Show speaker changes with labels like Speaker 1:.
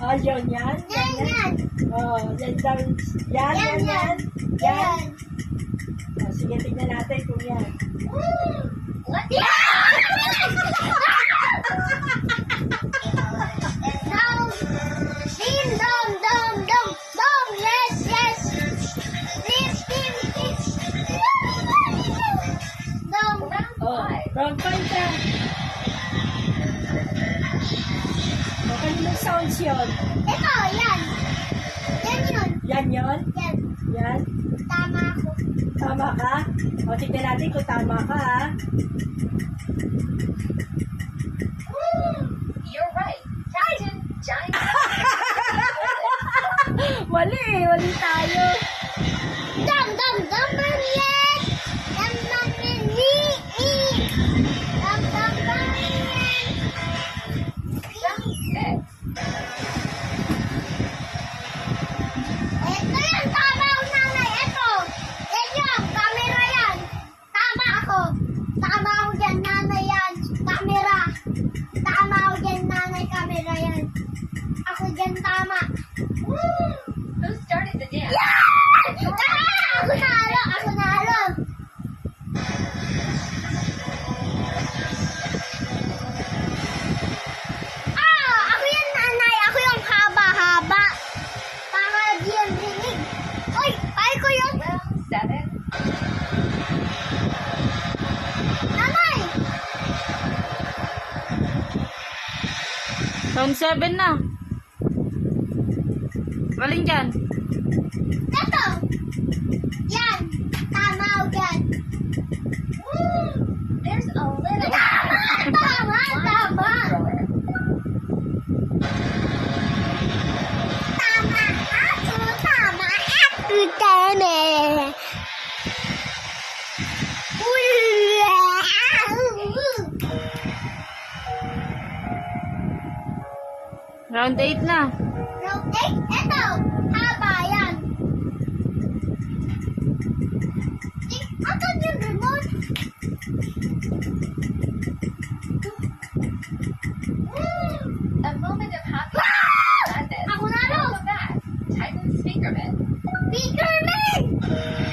Speaker 1: Oh, yun, yan.
Speaker 2: Yan.
Speaker 1: Oh, yan daw. Yan. Oh, sige, tignan natin kung yan.
Speaker 2: Ding dong dong dong dong. Yes. Ding ding ding. Dong.
Speaker 1: Oh, wrong point ka. Oh, kaninong sounds yun?
Speaker 2: Ito, yan. Yan yun.
Speaker 1: Yan yun?
Speaker 2: Yan.
Speaker 1: Yan?
Speaker 2: Tama ako.
Speaker 1: Tama ka? O, tignan natin kung tama ka, ha?
Speaker 3: You're right. Captain Giant.
Speaker 1: Mali tayo.
Speaker 2: Dong dong dong yes. Dong dong yes. Dong dong dong yes. Ito yan, tama ako nanay. Ito. Yan yung, camera yan. Tama ako. Tama ako dyan, nanay yan. Camera. Tama ako dyan, nanay, camera yan. Ako dyan, tama.
Speaker 3: Who started the dance?
Speaker 2: Ako nalo. Ako yan, nanay. Ako yung haba-haba. Para di yan rinig. Oy, ay ko yun.
Speaker 3: Well, 7.
Speaker 2: Nanay.
Speaker 4: Round 7 na. Galing dyan.
Speaker 2: Ito. Yan. Tama ako dyan.
Speaker 3: There's a little.
Speaker 2: Tama. Tama ako. Tama.
Speaker 4: Round 8 na.
Speaker 2: Round 8. Ito. Haba yan. Asan yung remote?
Speaker 3: A moment of happiness. Sadness.
Speaker 2: Ako nalo.
Speaker 3: Welcome back. Titan Speakerman.
Speaker 2: Speakerman!